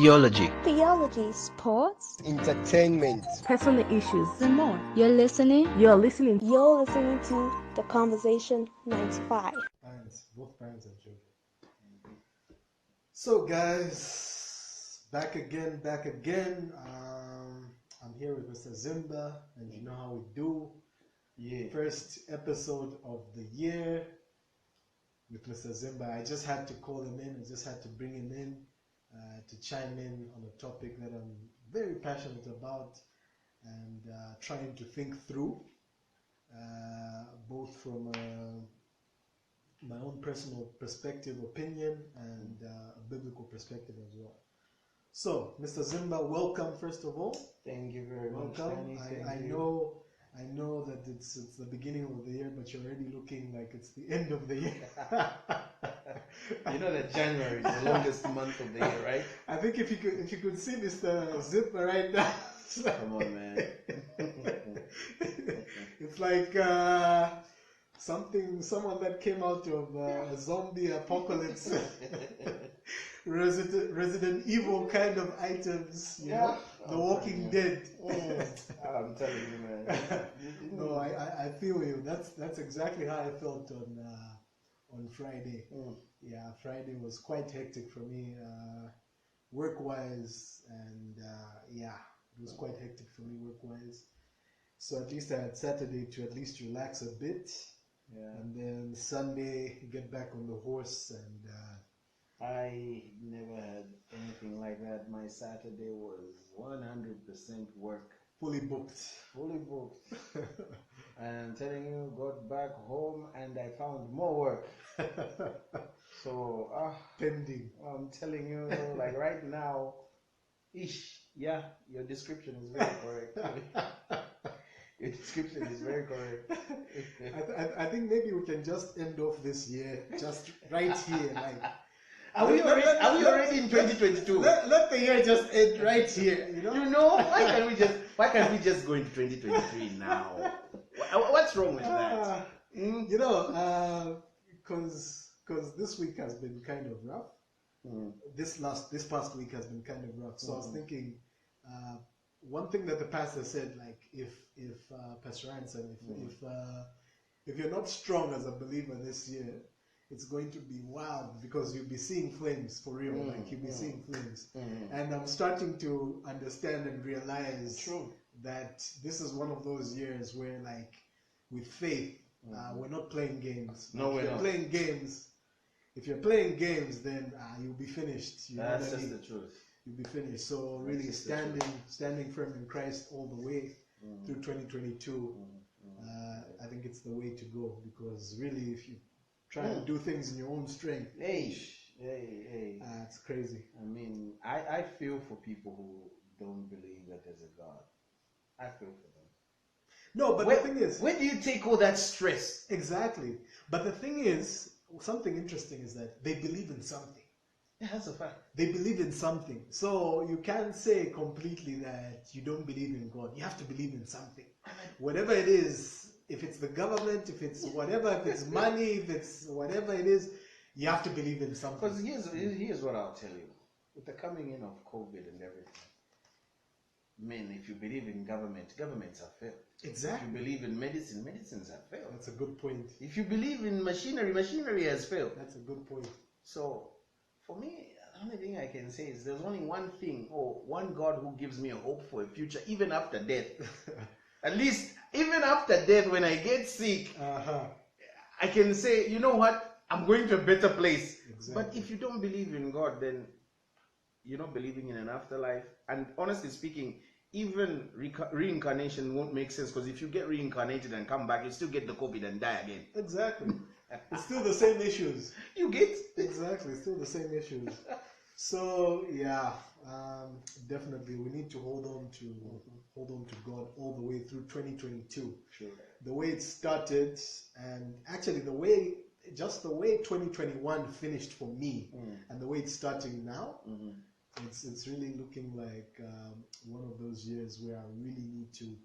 theology, sports, entertainment, personal issues, and more. You're listening You're listening to The Conversation 95. Both parents and children. So guys, back again. I'm here with Mr. Zimba, and you know how we do. Yeah. First episode of the year with Mr. Zimba. I just had to call him in. I just had to bring him in to chime in on a topic that I'm very passionate about and trying to think through, both from my own personal perspective, opinion, and a biblical perspective as well. So, Mr. Zimba, welcome first of all. Thank you very much. Welcome. I know that it's the beginning of the year, but you're already looking like it's the end of the year. You know that January is the longest month of the year, right? I think if you could see Mr. Zimba right now. Come on, man. It's like someone that came out of a zombie apocalypse. Resident Evil kind of items, you know, The Walking Dead. I'm telling you, man. No, I feel you. That's exactly how I felt on Friday. Yeah, Friday was quite hectic for me, work-wise, and it was quite hectic for me work-wise. So at least I had Saturday to at least relax a bit, and then Sunday get back on the horse. And I never had anything like that. My Saturday was 100% work. Fully booked. And I'm telling you, got back home and I found more work. So, pending. I'm telling you, like right now, your description is very correct. Your description is very correct. I think maybe we can just end off this year, just right here, like. Are we already in 2022? Let the year just end right here. You know? Why can't we just go into 2023 now? What's wrong with that? Because this week has been kind of rough. This past week has been kind of rough. So I was thinking, one thing that the pastor said, like, if Pastor Ryan said, if you're not strong as a believer this year, it's going to be wild, because you'll be seeing flames for real. Like, you'll be seeing flames. And I'm starting to understand and realize that this is one of those years where, like, with faith, we're not playing games. No, we're not playing games. If you're playing games, then you'll be finised. That's just the truth. You'll be finished. So really standing firm in Christ all the way through 2022. I think it's the way to go, because really, if you try to do things in your own strength, it's crazy. I mean, I feel for people who don't believe that there's a God. I feel for them. No, but the thing is, where do you take all that stress? Exactly. But the thing is, something interesting is that they believe in something. Yeah, that's a fact. They believe in something. So you can't say completely that you don't believe in God. You have to believe in something. Whatever it is, if it's the government, if it's whatever, if it's money, if it's whatever it is, you have to believe in something. Because here's what I'll tell you. With the coming in of COVID and everything, man, if you believe in governments have failed. Exactly. If you believe in medicines have failed. That's a good point. If you believe in machinery has failed. That's a good point. So, for me, the only thing I can say is there's only one thing, or one God who gives me a hope for a future, even after death. At least, even after death, when I get sick, I can say, you know what? I'm going to a better place. Exactly. But if you don't believe in God, then you're not believing in an afterlife. And honestly speaking, even reincarnation won't make sense, because if you get reincarnated and come back, you still get the COVID and die again. Exactly. It's still the same issues. You get? Exactly, still the same issues. So definitely we need to hold on to God all the way through 2022. Sure. The way it started, and actually the way 2021 finished for me, and the way it's starting now, it's really looking like one of those years where I really need to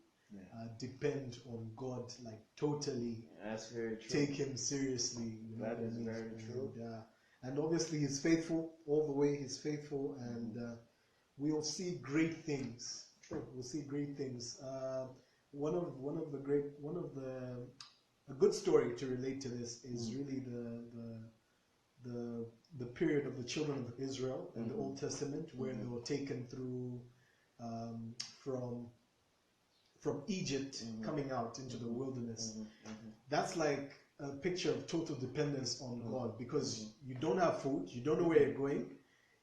depend on God, like totally. That's very true. Take Him seriously. That is very true. And obviously He's faithful all the way. He's faithful, and we'll see great things. We'll see great things. One of the a good story to relate to this is really the period of the children of Israel in the Old Testament, where they were taken through from Egypt, coming out into the wilderness. That's like a picture of total dependence on God, because you don't have food, you don't know where you're going,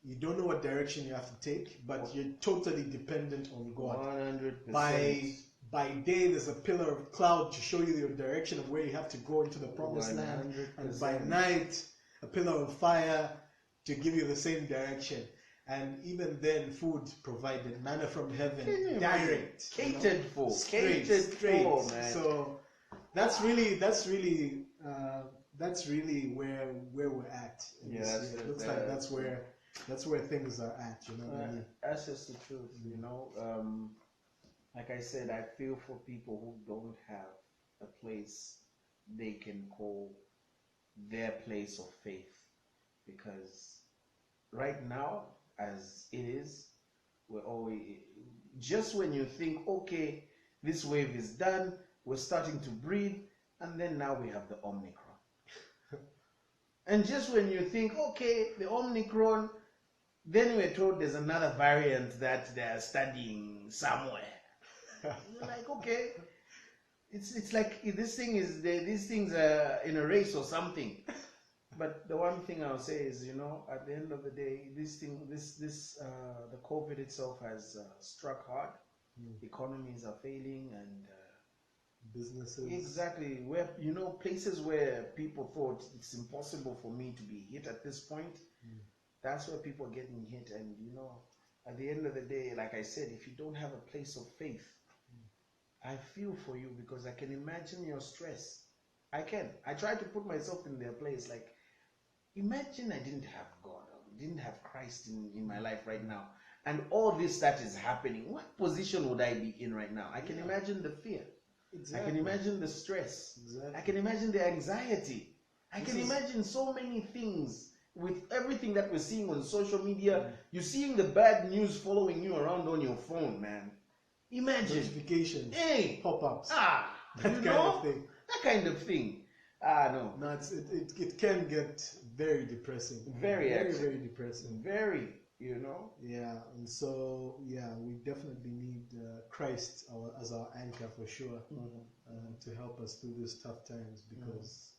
you don't know what direction you have to take, but you're totally dependent on God. 100%. By day, there's a pillar of cloud to show you your direction of where you have to go into the promised land, and by night, a pillar of fire to give you the same direction. And even then, food provided, manna from heaven, direct, catered for, straight, man. So that's really where we're at. It looks like that's where things are at. You know what I mean? That's just the truth. You know, like I said, I feel for people who don't have a place they can call their place of faith, because right now, as it is, we're always, just when you think, okay, this wave is done, we're starting to breathe, and then now we have the Omicron. And just when you think, okay, the Omicron, then we're told there's another variant that they're studying somewhere. You're like, okay, it's like these things are in a race or something. But the one thing I'll say is, you know, at the end of the day, the COVID itself has struck hard. Economies are failing, and businesses. Exactly. Where, you know, places where people thought it's impossible for me to be hit at this point, that's where people are getting hit. And, you know, at the end of the day, like I said, if you don't have a place of faith, I feel for you, because I can imagine your stress. I try to put myself in their place. Like, imagine I didn't have God, didn't have Christ in my life right now, and all this that is happening. What position would I be in right now? I can imagine the fear. Exactly. I can imagine the stress. Exactly. I can imagine the anxiety. I can imagine so many things with everything that we're seeing on social media. You're seeing the bad news following you around on your phone, man. Imagine. Notifications. Hey. Pop-ups. That kind of thing. That kind of thing. No. No, it can get very depressing. Very depressing. Very, you know. Yeah, and so we definitely need Christ as our anchor for sure, to help us through these tough times, because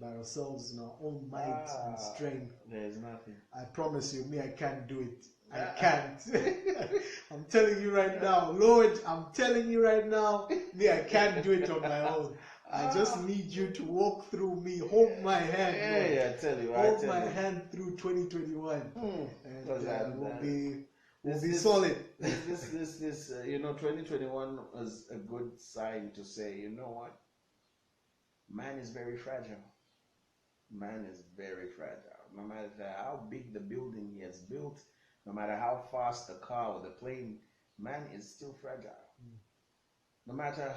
by ourselves in our own might and strength, there's nothing. I promise you, I can't do it. I can't. I'm telling you right now, Lord, I'm telling you right now, I can't do it on my own. I just need you to walk through me, hold my hand, Lord. Yeah, I tell you. Hold my hand through 2021, and we'll be solid. This, you know, 2021 was a good sign to say, you know what? Man is very fragile. Man is very fragile. No matter how big the building he has built, no matter how fast the car or the plane, man is still fragile. No matter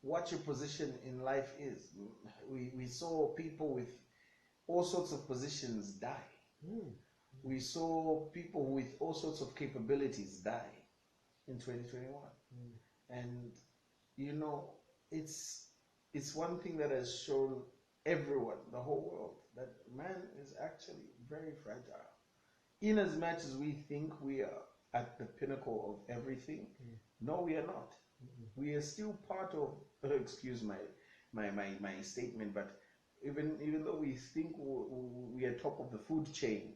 what your position in life is. We saw people with all sorts of positions die. We saw people with all sorts of capabilities die in 2021. And, you know, it's one thing that has shown everyone, the whole world, that man is actually very fragile. In as much as we think we are at the pinnacle of everything, no, we are not. We are still part of, excuse my statement, but even though we think we are top of the food chain,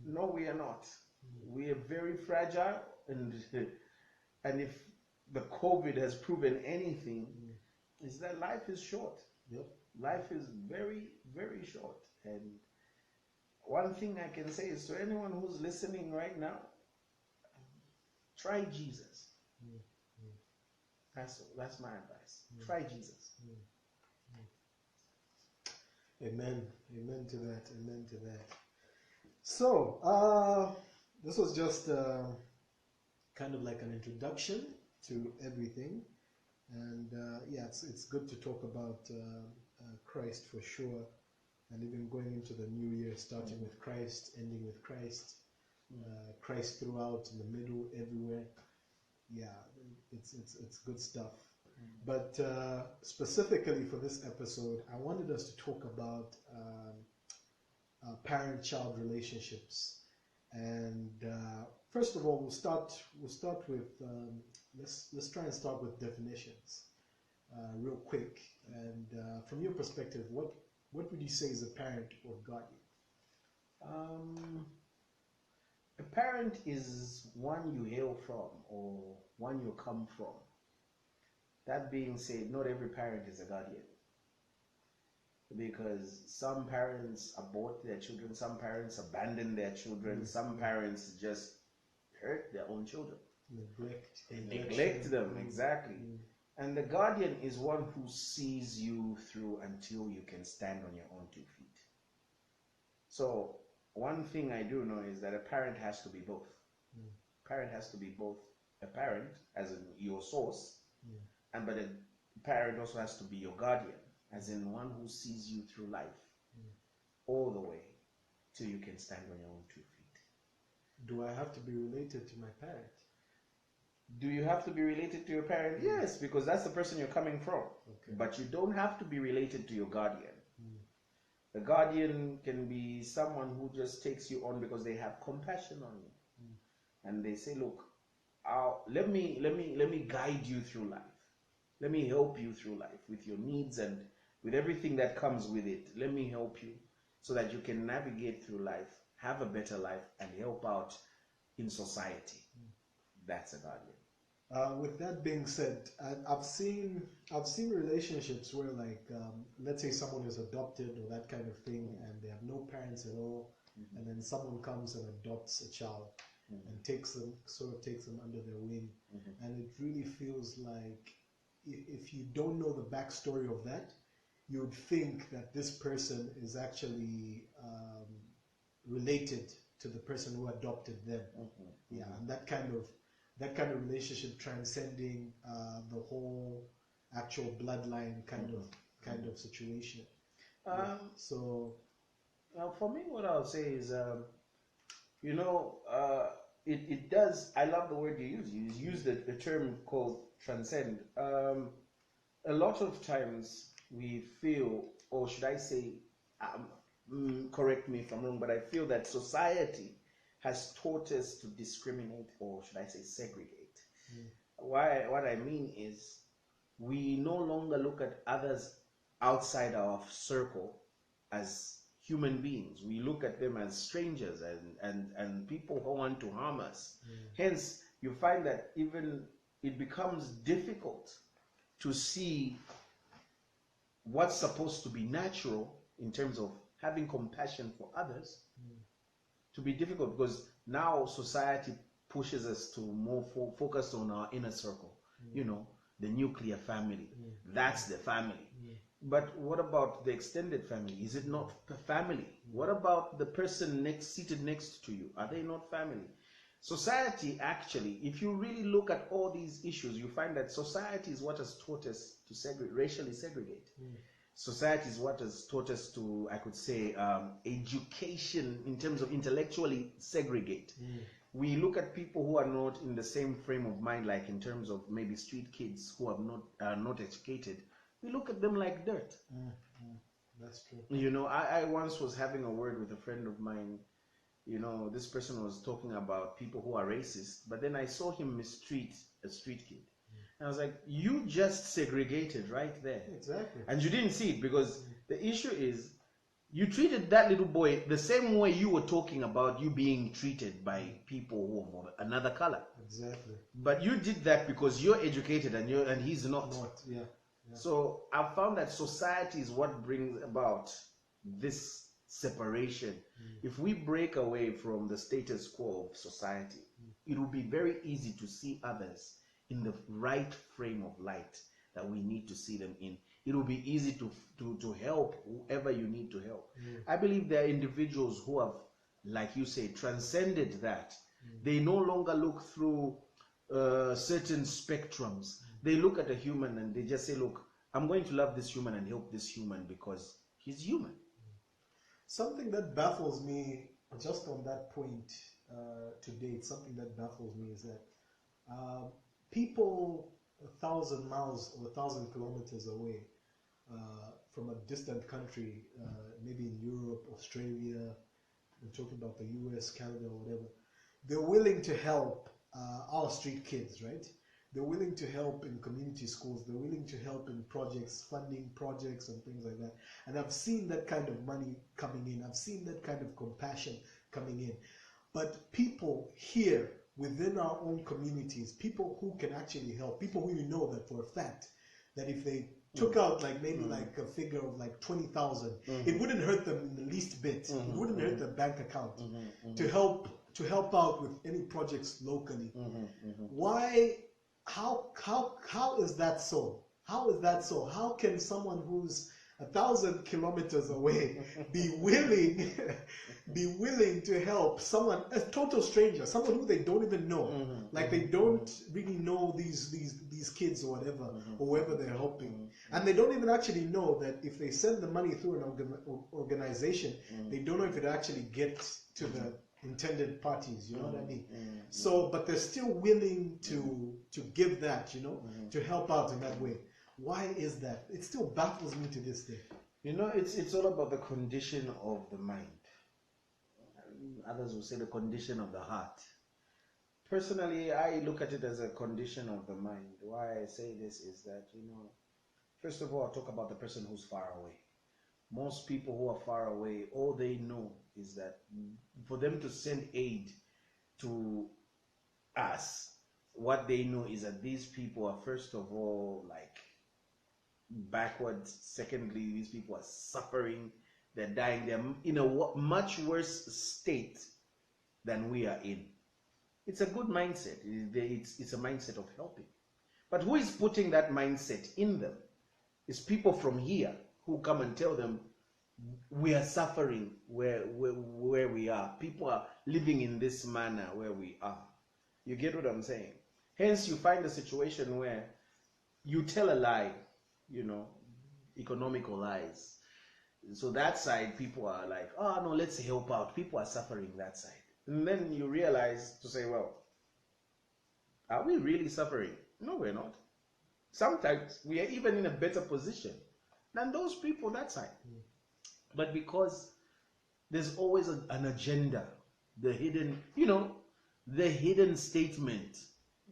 no, we are not. We are very fragile, and if the COVID has proven anything, is that life is short. Life is very, very short. And one thing I can say is to anyone who's listening right now, try Jesus. That's my advice. Try Jesus. Amen. Amen to that. Amen to that. So, this was just kind of like an introduction to everything. And it's good to talk about Christ for sure. And even going into the new year, starting with Christ, ending with Christ. Christ throughout, in the middle, everywhere. Yeah, it's good stuff. But specifically for this episode, I wanted us to talk about parent-child relationships. And first of all, we'll start with let's try and start with definitions, real quick. And from your perspective, what would you say is a parent or guardian? A parent is one you hail from or one you come from. That being said, not every parent is a guardian, because some parents abort their children, some parents abandon their children, some parents just hurt their own children. Neglect them, exactly. And the guardian is one who sees you through until you can stand on your own 2 feet. So one thing I do know is that a parent has to be both. Parent has to be both a parent, as in your source, but a parent also has to be your guardian, as in one who sees you through life all the way till you can stand on your own 2 feet. Do I have to be related to my parent? Do you have to be related to your parent? Yes, because that's the person you're coming from. Okay. But you don't have to be related to your guardian. The guardian can be someone who just takes you on because they have compassion on you, and they say, "Look, let me guide you through life. Let me help you through life with your needs and with everything that comes with it. Let me help you so that you can navigate through life, have a better life, and help out in society." That's a guardian. With that being said, I've seen relationships where, like, let's say someone is adopted or that kind of thing, and they have no parents at all, and then someone comes and adopts a child and takes them under their wing, and it really feels like, if you don't know the backstory of that, you would think that this person is actually related to the person who adopted them. And that kind of relationship transcending the whole actual bloodline kind of situation. So for me, what I'll say is, it does. I love the word you use. You use the term called transcend. A lot of times we feel, or should I say, correct me if I'm wrong, but I feel that society has taught us to discriminate, or should I say segregate. What I mean is, we no longer look at others outside our circle as human beings. We look at them as strangers and people who want to harm us. Hence, you find that even it becomes difficult to see what's supposed to be natural in terms of having compassion for others to be difficult, because now society pushes us to more focus on our inner circle, the nuclear family. That's the family. But what about the extended family? Is it not a family? What about the person seated next to you? Are they not family? Society, actually, if you really look at all these issues, you find that society is what has taught us to racially segregate. Society is what has taught us to, I could say, education in terms of intellectually segregate. We look at people who are not in the same frame of mind, like in terms of maybe street kids who are not educated. We look at them like dirt. That's true. I once was having a word with a friend of mine. This person was talking about people who are racist, but then I saw him mistreat a street kid. And I was like, you just segregated right there. Exactly. And you didn't see it, because the issue is, you treated that little boy the same way you were talking about you being treated by people who are of another color. Exactly. But you did that because you're educated and he's not. Yeah. So I found that society is what brings about this separation. If we break away from the status quo of society, it will be very easy to see others in the right frame of light that we need to see them in. It will be easy to help whoever you need to help. I believe there are individuals who have, like you say, transcended that. They no longer look through certain spectrums. They look at a human and they just say, look, I'm going to love this human and help this human because he's human. Something that baffles me just on that point, to date, something that baffles me is that people 1,000 miles or 1,000 kilometers away from a distant country, maybe in Europe, Australia, I'm talking about the US, Canada, or whatever, they're willing to help our street kids, right? They're willing to help in community schools. They're willing to help in projects, funding projects and things like that. And I've seen that kind of money coming in. I've seen that kind of compassion coming in. But people here within our own communities, people who can actually help, people who you know that for a fact, that if they took out like maybe like a figure of like 20,000, it wouldn't hurt them in the least bit. It wouldn't hurt their bank account to help out with any projects locally. Why? How is that so? How is that so? How can someone who's 1,000 kilometers away be willing to help someone, a total stranger, someone who they don't even know, like they don't really know these kids or whatever, or whoever they're helping, and they don't even actually know that if they send the money through an organization, they don't know if it actually gets to the intended parties, you know what I mean? So, but they're still willing to give that, you know, to help out in that way. Why is that? It still baffles me to this day. You know, it's all about the condition of the mind. Others will say the condition of the heart. Personally, I look at it as a condition of the mind. Why I say this is that, you know, first of all, I'll talk about the person who's far away. Most people who are far away, all they know is that for them to send aid to us, what they know is that these people are, first of all, like, backwards. Secondly, these people are suffering, they're dying, they're in a much worse state than we are in. It's a good mindset. It's a mindset of helping. But who is putting that mindset in them? It's people from here who come and tell them we are suffering where we are. People are living in this manner where we are. You get what I'm saying? Hence, you find a situation where you tell a lie, you know, economical lies. So that side, people are like, oh no, let's help out. People are suffering that side. And then you realize to say, well, are we really suffering? No, we're not. Sometimes we are even in a better position than those people that side. But because there's always an agenda, the hidden, you know, the hidden statement,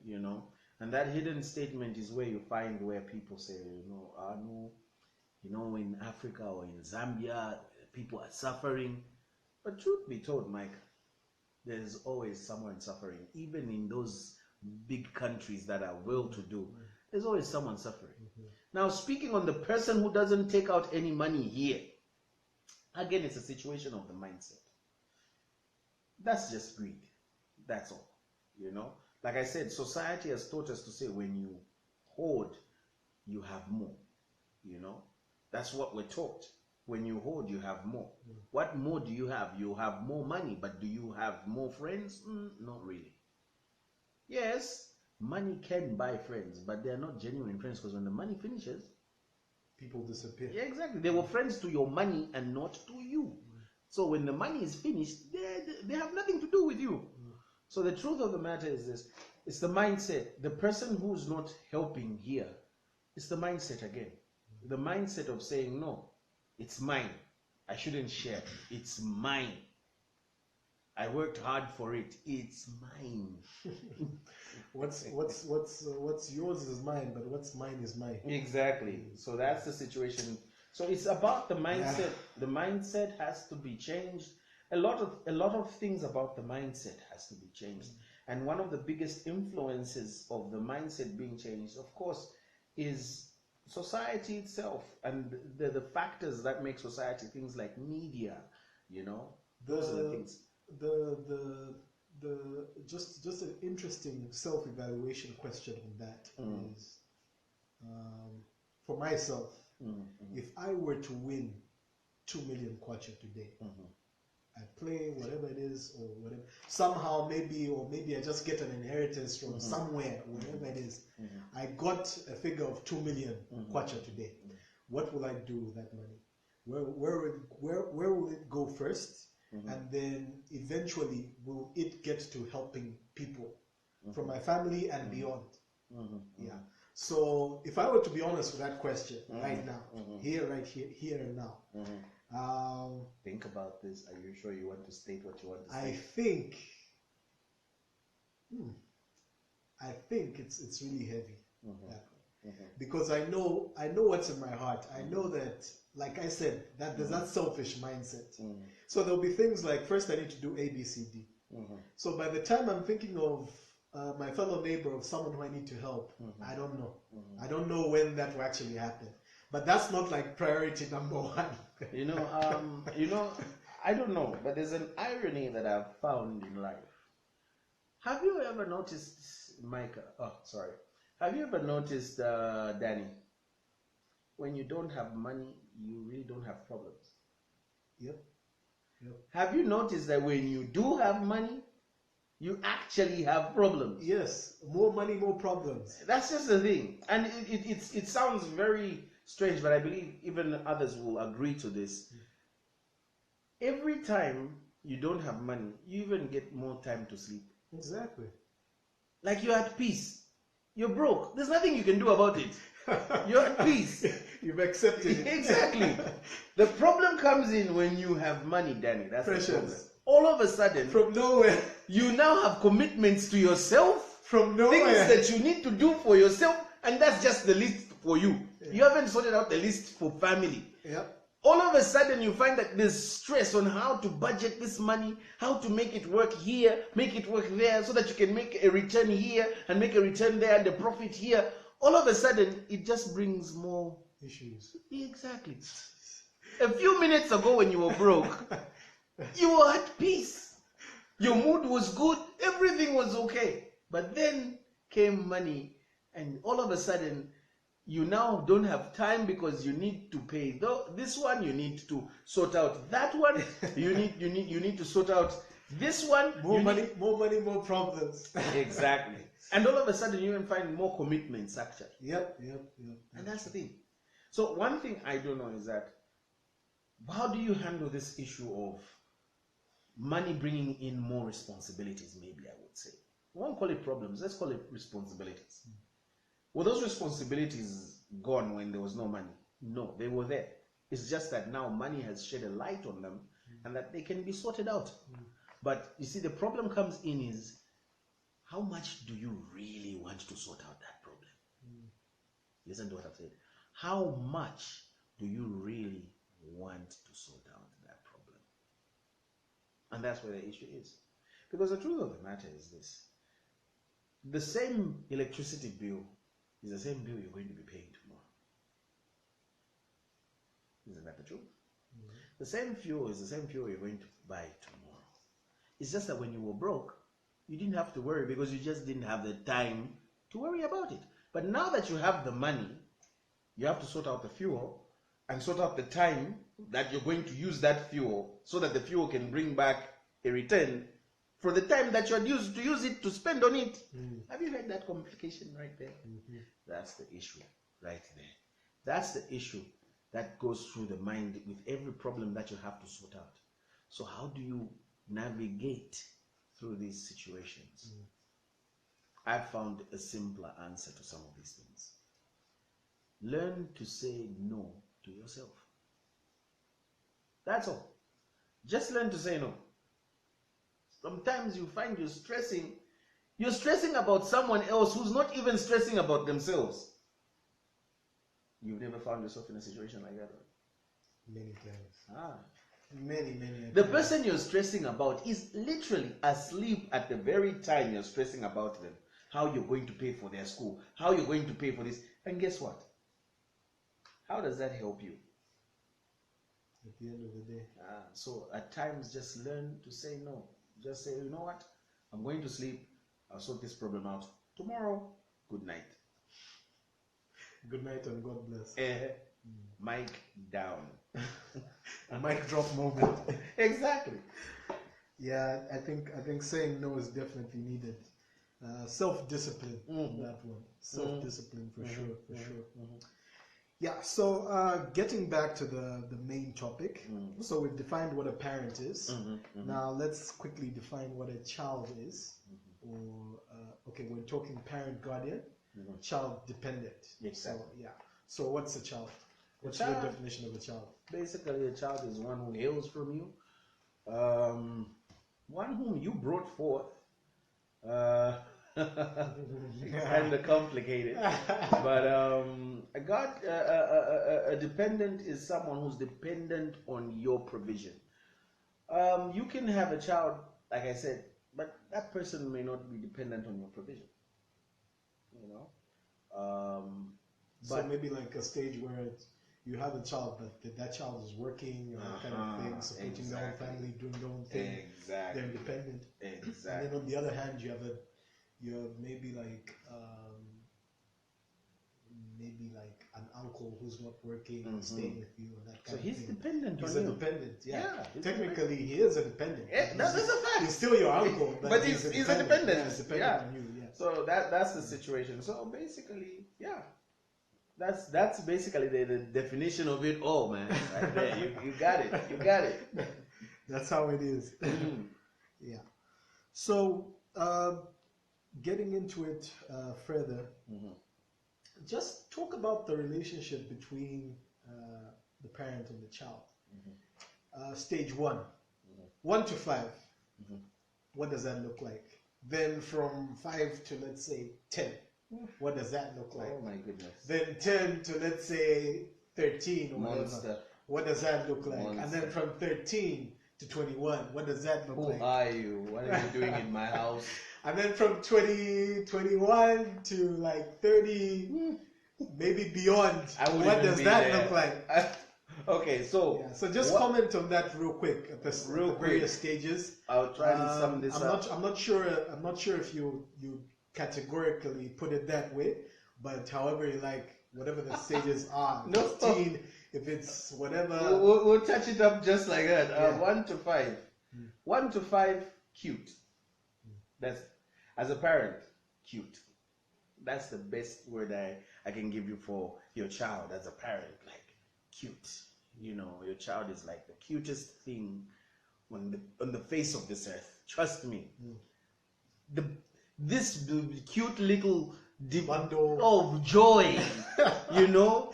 you know, and that hidden statement is where you find where people say, you know, no, you know, in Africa or in Zambia, people are suffering. But truth be told, Mike, there's always someone suffering. Even in those big countries that are well-to-do, there's always someone suffering. Now, speaking on the person who doesn't take out any money here, again, it's a situation of the mindset. That's just greed. That's all, you know. Like I said, society has taught us to say when you hoard, you have more, you know. That's what we're taught. When you hoard, you have more. What more do you have? You have more money, but do you have more friends? Not really. Yes, money can buy friends, but they're not genuine friends, because when the money finishes, people disappear. Yeah, exactly. They were friends to your money and not to you. So when the money is finished, they have nothing to do with you. So the truth of the matter is this. It's the mindset. The person who's not helping here, it's the mindset again. The mindset of saying, no, it's mine. I shouldn't share. It's mine. I worked hard for it. It's mine. What's yours is mine, but what's mine is mine. Exactly. So that's the situation. So it's about the mindset. Yeah. The mindset has to be changed. A lot of things about the mindset has to be changed. And one of the biggest influences of the mindset being changed, of course, is society itself and the factors that make society, things like media, you know, those are the things. Just an interesting self-evaluation question on that is, for myself, if I were to win 2 million kwacha today, I play whatever it is or whatever, somehow maybe I just get an inheritance from somewhere, wherever it is, I got a figure of 2 million kwacha today. What will I do with that money? Where will it go first? and then eventually will it get to helping people from my family and beyond. Yeah. So if I were to be honest with that question right now, here and now, think about this. Are you sure you want to state what you want to say? I think it's really heavy that way. Because I know what's in my heart. I know that, like I said, that there's that selfish mindset. So there'll be things like, first I need to do A, B, C, D. So by the time I'm thinking of my fellow neighbor, of someone who I need to help, I don't know. I don't know when that will actually happen. But that's not like priority number one. You know, I don't know, but there's an irony that I've found in life. Have you ever noticed, Micah? Oh, sorry. Have you ever noticed, Danny? When you don't have money, you really don't have problems. Yep. Have you noticed that when you do have money, you actually have problems? Yes, more money, more problems. That's just the thing. And it sounds very strange, but I believe even others will agree to this. Every time you don't have money, you even get more time to sleep. Exactly. Like you're at peace. You're broke. There's nothing you can do about it. You're at peace. You've accepted it. Exactly. The problem comes in when you have money, Danny. That's Precious. the problem. All of a sudden, From nowhere. you now have commitments to yourself. From nowhere. Things that you need to do for yourself, and that's just the list for you. Yeah. You haven't sorted out the list for family. Yep. All of a sudden, you find that there's stress on how to budget this money, how to make it work here, make it work there, so that you can make a return here and make a return there and the profit here. All of a sudden, it just brings more issues. Exactly. A few minutes ago, when you were broke, you were at peace. Your mood was good. Everything was okay. But then came money, and all of a sudden, you now don't have time because you need to pay this one. You need to sort out that one. You need to sort out this one. More money, more problems. Exactly. And all of a sudden, you even find more commitments actually. Yep. And that's the thing. So one thing I don't know is that, how do you handle this issue of money bringing in more responsibilities? Maybe I would say, we won't call it problems. Let's call it responsibilities. Were those responsibilities gone when there was no money? No, they were there. It's just that now money has shed a light on them and that they can be sorted out. But you see, the problem comes in is, how much do you really want to sort out that problem? Listen to what I've said. How much do you really want to sort out that problem? And that's where the issue is. Because the truth of the matter is this. The same electricity bill is the same bill you're going to be paying tomorrow. Isn't that the truth? The same fuel is the same fuel you're going to buy tomorrow. It's just that when you were broke, you didn't have to worry because you just didn't have the time to worry about it. But now that you have the money, you have to sort out the fuel and sort out the time that you're going to use that fuel so that the fuel can bring back a return for the time that you're used to use it to spend on it. Have you heard that complication right there? That's the issue right there. That's the issue that goes through the mind with every problem that you have to sort out. So how do you navigate through these situations? I've found a simpler answer to some of these things. Learn to say no to yourself. That's all. Just learn to say no. Sometimes you find you're stressing about someone else who's not even stressing about themselves. You've never found yourself in a situation like that? Many times. Many. The person you're stressing about is literally asleep at the very time you're stressing about them. How you're going to pay for their school, how you're going to pay for this. And guess what? How does that help you? At the end of the day. So at times, just learn to say no. Just say, you know what? I'm going to sleep. I'll sort this problem out tomorrow. Good night. Good night and God bless. Mic down. A mic drop moment. Exactly. Yeah, I think saying no is definitely needed. Self-discipline on that one. Self-discipline for sure. Yeah, so getting back to the main topic. So we've defined what a parent is. Now let's quickly define what a child is. Or, okay, we're talking parent guardian, child dependent. Exactly. So, yeah. So what's a child? What's your definition of a child? Basically, a child is one who hails from you, one whom you brought forth. It's kind of complicated, but a dependent is someone who's dependent on your provision. You can have a child, like I said, but that person may not be dependent on your provision. You know, so maybe like a stage where you have a child, but that child is working, kind of thing, supporting their own family, doing their own thing. Exactly. They're independent. Exactly. And then on the other hand, you have maybe like an uncle who's not working and staying with you and that kind of thing. So he's dependent on you. He's a dependent, yeah. Technically, he is a dependent. That's a fact. He's still your uncle, but he's a dependent. Yeah, he's dependent on you. Yeah. So that's the situation. So basically, yeah. That's basically the definition of it all, man. Right there. You got it. You got it. That's how it is. Yeah. So getting into it further, just talk about the relationship between the parent and the child. Stage 1, 1 to 5. What does that look like? Then from 5 to, let's say, 10. What does that look like? Oh my goodness. Then 10 to, let's say, 13 or whatever. What does that look like? Monster. And then from 13 to 21, what does that look like? Who are you? What are you doing in my house? And then from 21 to like 30, maybe beyond, what does that look like? Okay, so yeah, so just comment on that real quick at the various stages. I'll try to sum this up. I'm not sure if you categorically put it that way, but however you like, whatever the stages are. 15, if it's whatever. We'll touch it up just like that. 1 to 5. 1 to 5, cute. That's, as a parent, cute. That's the best word I can give you for your child as a parent. Like, cute. You know, your child is like the cutest thing on the face of this earth. Trust me. This cute little bundle of joy, you know,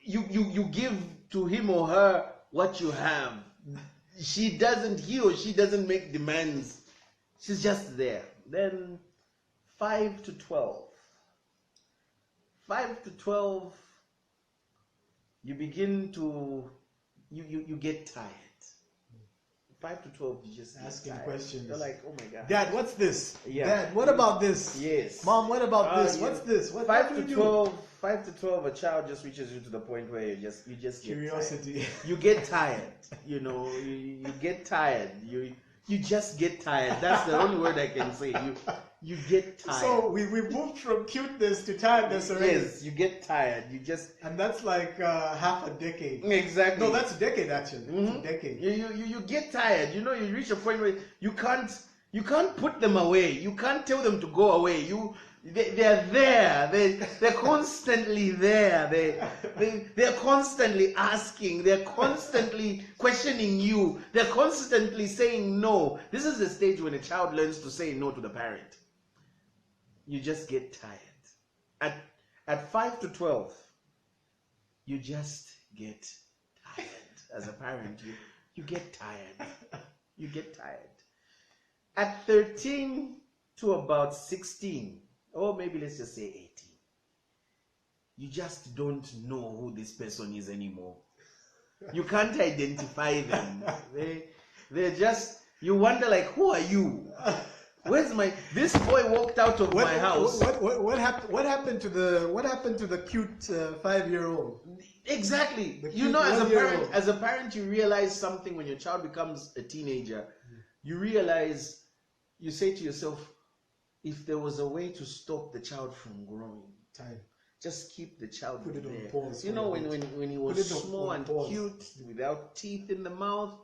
you give to him or her what you have. He or she doesn't make demands. She's just there. Then 5 to 12. 5 to 12, you begin to, you get tired. 5 to 12, you just asking questions. You're like, oh my God. Dad, what's this? Yeah. Dad, what about this? Yes. Mom, what about this? What's this? What 5 to 12, 5 to 12, a child just reaches you to the point where you just curiosity. Get tired. You get tired. You know, you get tired. You just get tired. That's the only word I can say. You get tired. So we moved from cuteness to tiredness already. Yes, you get tired. And that's like half a decade. Exactly. No, that's a decade actually. It's a decade. You get tired. You know, you reach a point where you can't put them away. You can't tell them to go away. They're there. They're constantly there. They're constantly asking. They're constantly questioning you. They're constantly saying no. This is the stage when a child learns to say no to the parent. You just get tired. At 5 to 12, you just get tired. As a parent, you get tired. You get tired. At 13 to about 16, or maybe let's just say 18, you just don't know who this person is anymore. You can't identify them. They're just, you wonder like, who are you? Where's this boy walked out of my house. What happened to the cute 5-year-old? Exactly. You know, as a parent, you realize something when your child becomes a teenager. You realize, you say to yourself, if there was a way to stop the child from growing, just keep the child Put it there. on pause. You know, when he was small and cute, without teeth in the mouth,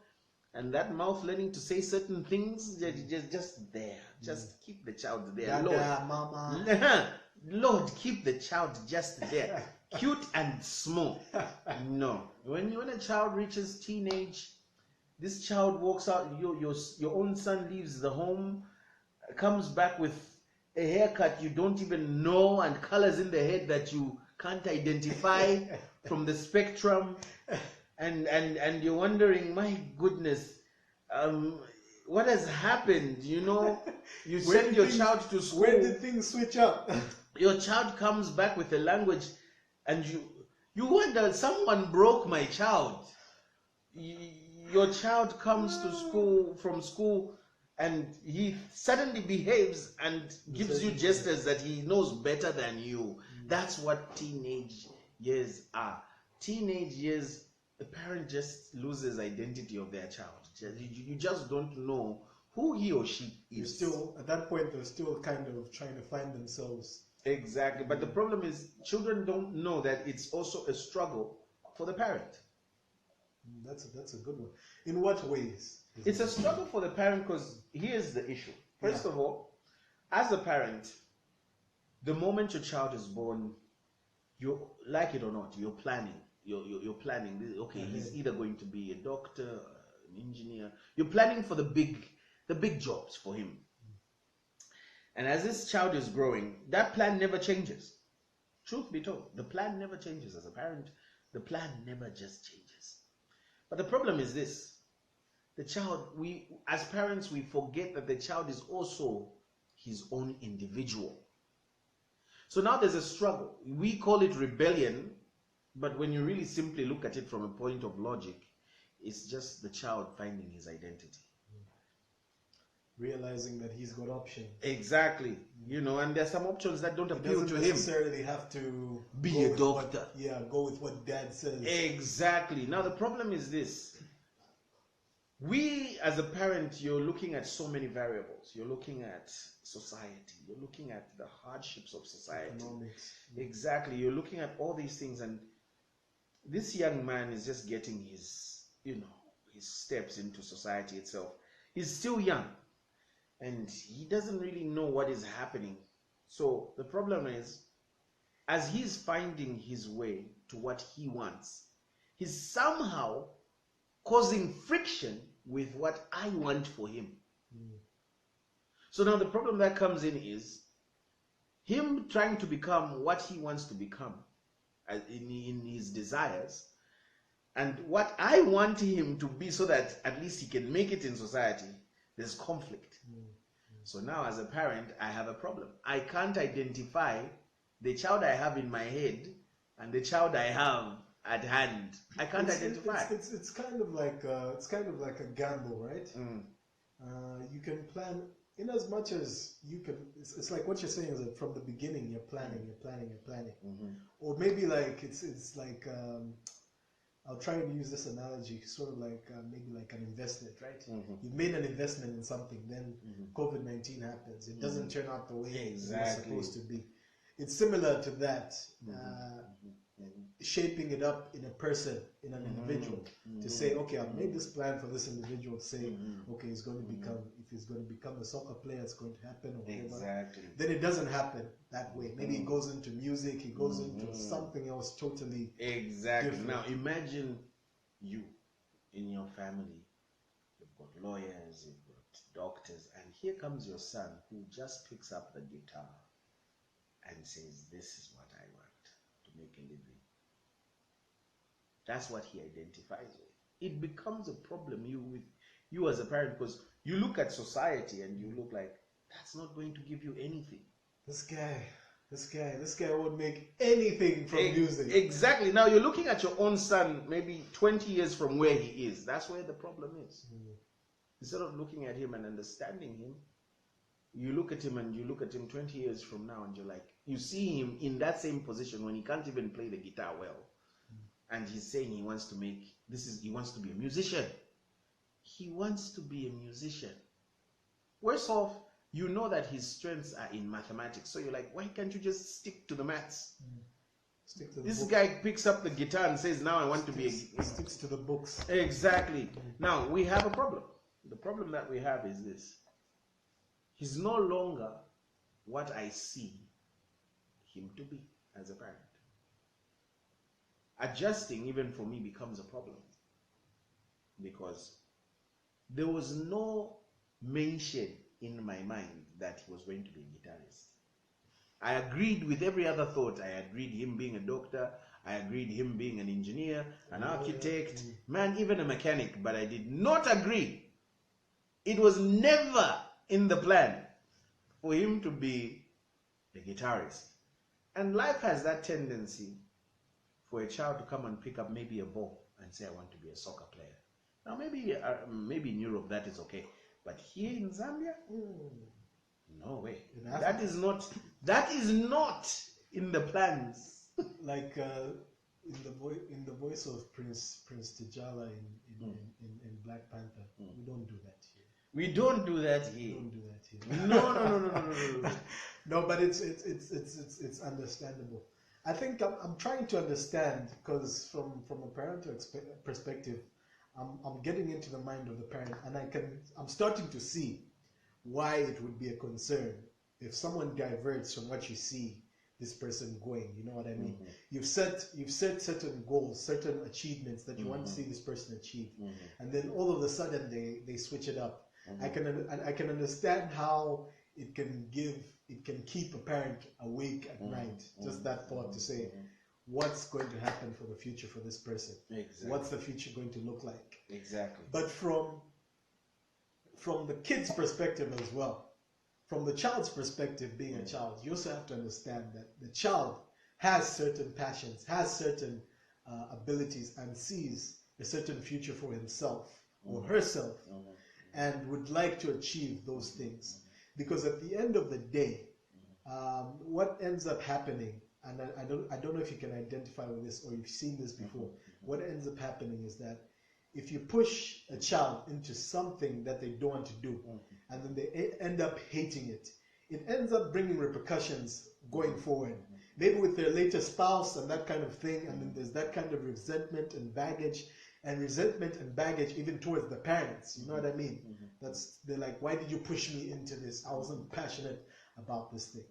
and that mouth learning to say certain things, just there. Just keep the child there. Dada, Lord, mama. Lord, keep the child just there. cute and small. No. When a child reaches teenage, this child walks out, your own son leaves the home, comes back with a haircut you don't even know and colors in the head that you can't identify from the spectrum, and you're wondering, my goodness, what has happened? You send your child to school. Where did things switch up? Your child comes back with a language, and you wonder, someone broke my child. Your child comes to school from school, and he suddenly behaves and gives you gestures that he knows better than you. That's what teenage years are. Teenage years, the parent just loses identity of their child. You just don't know who he or she is. You're still, at that point, they're still kind of trying to find themselves. Exactly. But the problem is, children don't know that it's also a struggle for the parent. That's a good one. In what ways? It's a struggle for the parent because here's the issue. First of all, as a parent, the moment your child is born, you like it or not, you're planning. You're planning. Okay, he's either going to be a doctor, an engineer. You're planning for the big jobs for him. And as this child is growing, that plan never changes. Truth be told, the plan never changes. As a parent, the plan never just changes. But the problem is this. The child, as parents, we forget that the child is also his own individual. So now there's a struggle. We call it rebellion, but when you really simply look at it from a point of logic, it's just the child finding his identity. Realizing that he's got options. Exactly. And there's some options that don't appeal to him. Doesn't necessarily have to be a doctor. Go with what dad says. Exactly. Now the problem is this. We, as a parent, you're looking at so many variables. You're looking at society. You're looking at the hardships of society. Economics. Exactly. You're looking at all these things, and this young man is just getting his steps into society itself. He's still young, and he doesn't really know what is happening. So the problem is, as he's finding his way to what he wants, he's somehow causing friction with what I want for him. So now the problem that comes in is him trying to become what he wants to become in his desires, and what I want him to be so that at least he can make it in society. There's conflict. So now as a parent, I have a problem. I can't identify the child I have in my head and the child I have at hand. I can't identify. It's kind of like a gamble, right? You can plan in as much as you can. It's like what you're saying is that from the beginning you're planning. Or maybe like it's like I'll try and use this analogy, sort of like maybe like an investment, right? You've made an investment in something, then COVID-19 happens. It doesn't turn out the way it's supposed to be. It's similar to that. Shaping it up in a person, in an individual, to say, okay, I've made this plan for this individual to say, okay, he's going to become, if he's going to become a soccer player, it's going to happen, or whatever. Exactly. Then it doesn't happen that way. Maybe he goes into music, he goes into something else totally different. Now imagine you in your family, you've got lawyers, you've got doctors, and here comes your son who just picks up the guitar and says, this is what I want to make a living. That's what he identifies with. It becomes a problem with you as a parent, because you look at society and you look like, that's not going to give you anything. This guy won't make anything from music. Exactly. Now you're looking at your own son maybe 20 years from where he is. That's where the problem is. Instead of looking at him and understanding him, you look at him and you look at him 20 years from now and you're like, you see him in that same position when he can't even play the guitar well. And he's saying he wants to be a musician. He wants to be a musician. Worse off, you know that his strengths are in mathematics. So you're like, why can't you just stick to the maths? Stick to the This book. guy picks up the guitar and says, now I want to be a... Sticks to the books. Exactly. Now, we have a problem. The problem that we have is this. He's no longer what I see him to be as a parent. adjusting even for me becomes a problem, because there was no mention in my mind that he was going to be a guitarist. I agreed with every other thought. I agreed him being a doctor. I agreed him being an engineer, an architect, man, even a mechanic. But I did not agree. It was never in the plan for him to be a guitarist. And life has that tendency for a child to come and pick up maybe a ball and say, I want to be a soccer player. Now, maybe in Europe that is okay. But here in Zambia, no way. That is not in the plans. Like in the voice of Prince T'Challa in Black Panther, we don't do that here. We don't do that here. We don't do that here. No. No, but it's understandable. I think I'm trying to understand, because from a parental perspective, I'm getting into the mind of the parent, and I'm starting to see why it would be a concern if someone diverts from what you see this person going. You know what I mean? You've set certain goals, certain achievements that you want to see this person achieve, and then all of a sudden they switch it up. I can understand how it can keep a parent awake at night. Just that thought to say, what's going to happen for the future for this person? Exactly. What's the future going to look like? Exactly. But from the kid's perspective as well, from the child's perspective, being a child, you also have to understand that the child has certain passions, has certain abilities, and sees a certain future for himself or herself, and would like to achieve those things. Because at the end of the day, what ends up happening, and I don't know if you can identify with this or you've seen this before, what ends up happening is that if you push a child into something that they don't want to do, and then they end up hating it, it ends up bringing repercussions going forward. Maybe with their later spouse and that kind of thing, and then there's that kind of resentment and baggage even towards the parents. You know what I mean? They're like, why did you push me into this? I wasn't passionate about this thing.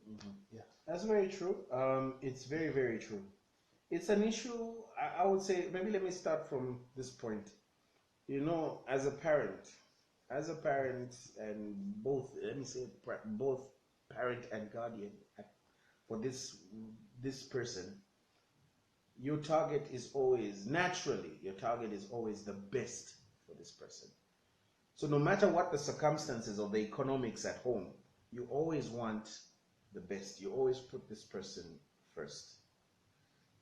Yeah, that's very true. It's very, very true. It's an issue. I would say, maybe let me start from this point. You know, as a parent, and both, let me say, both parent and guardian for this person, your target is always, naturally, your target is always the best for this person. So no matter what the circumstances or the economics at home, you always want the best. You always put this person first.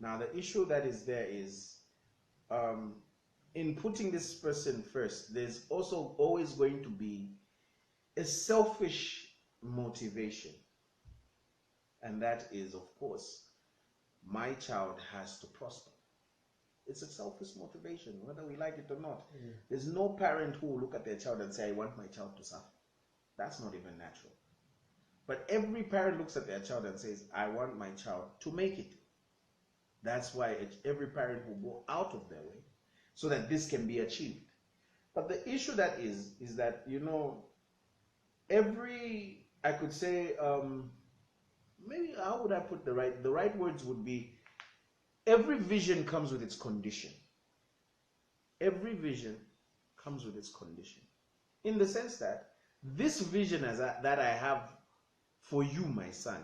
Now the issue that is there is, in putting this person first, there's also always going to be a selfish motivation. And that is, of course, my child has to prosper. It's a selfish motivation, whether we like it or not. There's no parent who will look at their child and say, I want my child to suffer. That's not even natural. But every parent looks at their child and says, I want my child to make it. That's why every parent will go out of their way so that this can be achieved. But the issue that is that, you know, I could say, maybe how would I put the right words would be, every vision comes with its condition. Every vision comes with its condition. In the sense that this vision that I have for you, my son,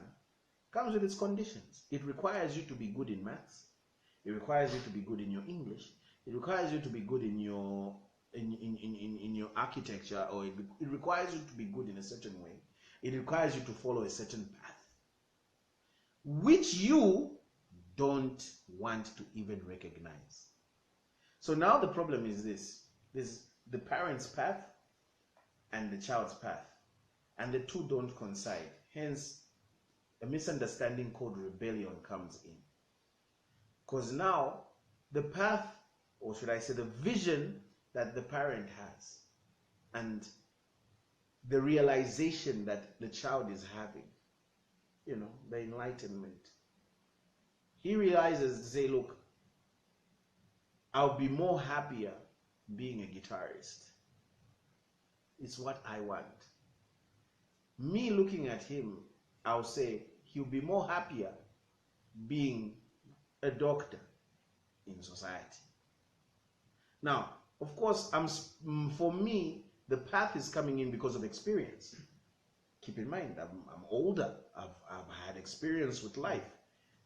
comes with its conditions. It requires you to be good in maths. It requires you to be good in your English. It requires you to be good in your architecture, or it requires you to be good in a certain way. It requires you to follow a certain path, which you don't want to even recognize. So now the problem is this. There's the parent's path and the child's path, and the two don't coincide. Hence, a misunderstanding called rebellion comes in. Because now, the path, or should I say the vision that the parent has, and the realization that the child is having, you know, the enlightenment. He realizes to say, look, I'll be more happier being a guitarist. It's what I want. Me looking at him, I'll say he'll be more happier being a doctor. in society. Now, of course, for me, the path is coming in because of experience. Keep in mind, I'm older. I've had experience with life.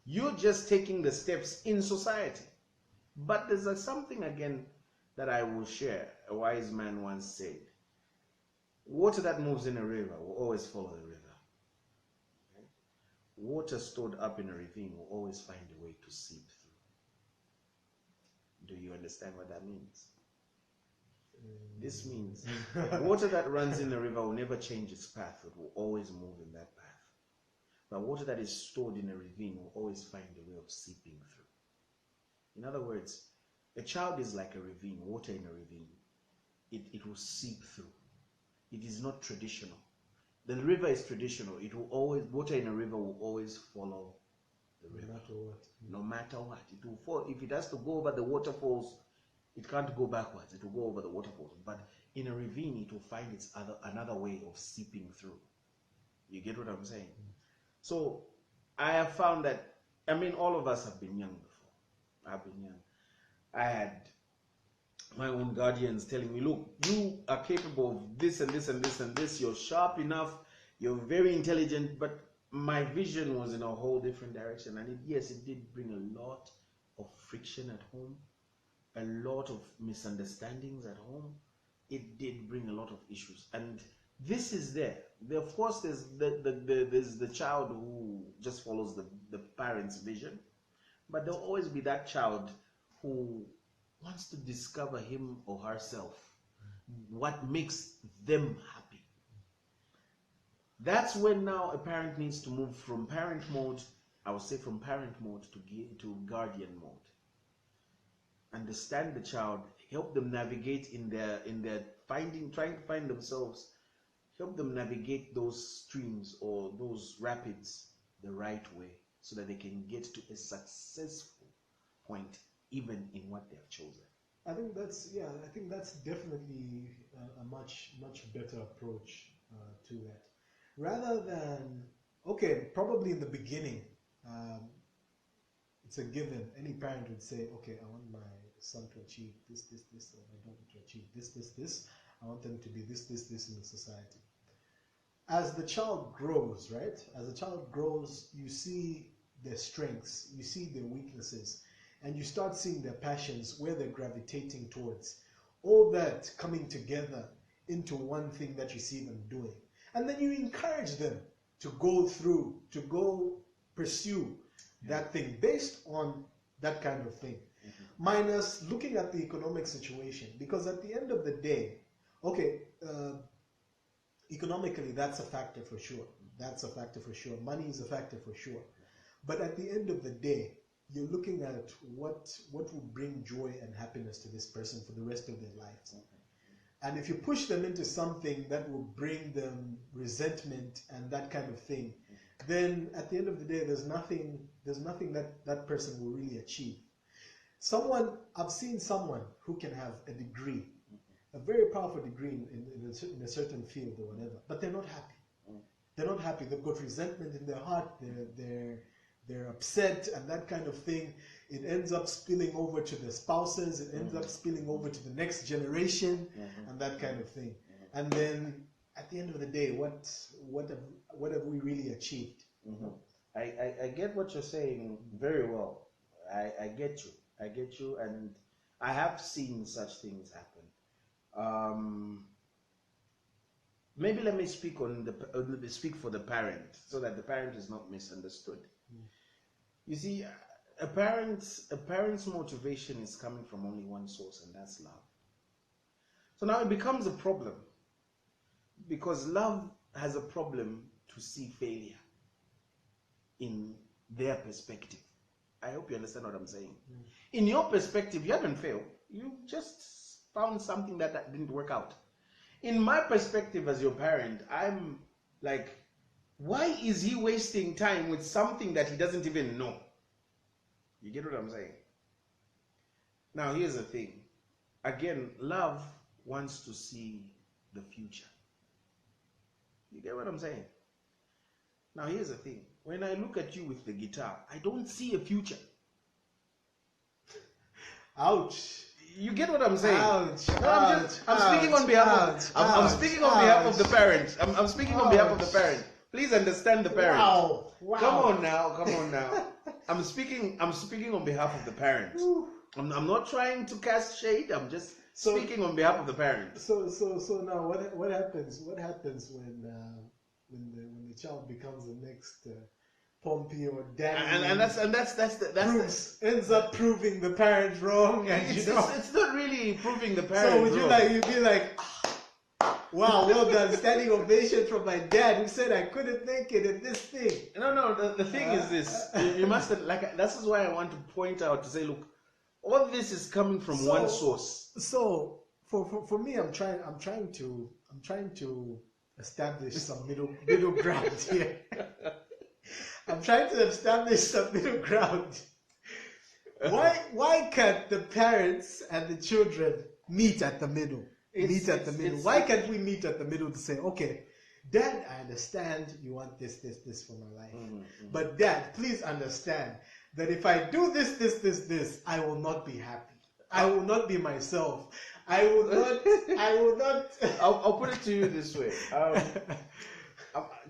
You're just taking the steps in society. But there's something again that I will share. A wise man once said, water that moves in a river will always follow the river. Okay? Water stored up in a ravine will always find a way to seep through. Do you understand what that means? This means water that runs in the river will never change its path. It will always move in that path. But water that is stored in a ravine will always find a way of seeping through. In other words, a child is like a ravine, water in a ravine. It will seep through. It is not traditional. The river is traditional. It will always, water in a river will always follow the river. No matter what. No matter what. It will fall. If it has to go over the waterfalls, it can't go backwards. It will go over the waterfalls. But in a ravine, it will find another way of seeping through. You get what I'm saying? So I have found that, I mean, all of us have been young before. I've been young. I had my own guardians telling me, look, you are capable of this and this and this and this. You're sharp enough. You're very intelligent. But my vision was in a whole different direction. And yes, it did bring a lot of friction at home. A lot of misunderstandings at home. It did bring a lot of issues, and this is there. Of course, there's the child who just follows the parents' vision, but there'll always be that child who wants to discover him or herself, what makes them happy. That's when now a parent needs to move from parent mode, I would say from parent mode to guardian mode. Understand the child, help them navigate in their trying to find themselves, help them navigate those streams or those rapids the right way so that they can get to a successful point even in what they have chosen. I think that's definitely a much better approach to that, rather than, okay, probably in the beginning, it's a given. Any parent would say, okay, I want my son to achieve this, or my daughter to achieve this. I want them to be this in the society. As the child grows, right? As the child grows, you see their strengths, you see their weaknesses, and you start seeing their passions, where they're gravitating towards. All that coming together into one thing that you see them doing. And then you encourage them to go pursue that thing based on that kind of thing. Minus looking at the economic situation, because at the end of the day, okay, economically that's a factor for sure. Money is a factor for sure. But at the end of the day, you're looking at what will bring joy and happiness to this person for the rest of their lives. And if you push them into something that will bring them resentment and that kind of thing, then at the end of the day, there's nothing that person will really achieve. I've seen someone who can have a degree, a very powerful degree in a certain field or whatever, but they're not happy. They're not happy. They've got resentment in their heart. They're upset and that kind of thing. It ends up spilling over to their spouses. It ends up spilling over to the next generation and that kind of thing. And then at the end of the day, what have we really achieved? I get what you're saying very well. I get you, and I have seen such things happen. Maybe let me speak speak for the parent, so that the parent is not misunderstood. You see, a parent's motivation is coming from only one source, and that's love. So now it becomes a problem, because love has a problem to see failure in their perspective. I hope you understand what I'm saying. In your perspective, you haven't failed. You just found something that didn't work out. In my perspective as your parent, I'm like, why is he wasting time with something that he doesn't even know? You get what I'm saying? Now, here's the thing. Again, love wants to see the future. You get what I'm saying? Now, here's the thing. When I look at you with the guitar, I don't see a future. Ouch. You get what I'm saying? Ouch. No, I'm speaking on behalf of. I'm speaking on behalf of the parent. I'm speaking on behalf of the parent. Please understand the parent. Wow. Come on now. I'm speaking on behalf of the parent. I'm not trying to cast shade. I'm just speaking on behalf of the parent. So now what happens? What happens when the child becomes the next Pompey or Danny? And Ends up proving the parent wrong, and it's not really proving the parent. So would wrong. you'd be like, wow, well done, standing ovation from my dad who said I couldn't make it in this thing. No. The thing is this: you must this is why I want to point out to say, look, all this is coming from one source. So for me, I'm trying to establish some middle ground here. I'm trying to establish some middle ground. Why can't the parents and the children meet at the middle? Why can't we meet at the middle to say, okay, Dad, I understand you want this for my life. But Dad, please understand that if I do this, I will not be happy. I will not be myself. I will not. I'll put it to you this way.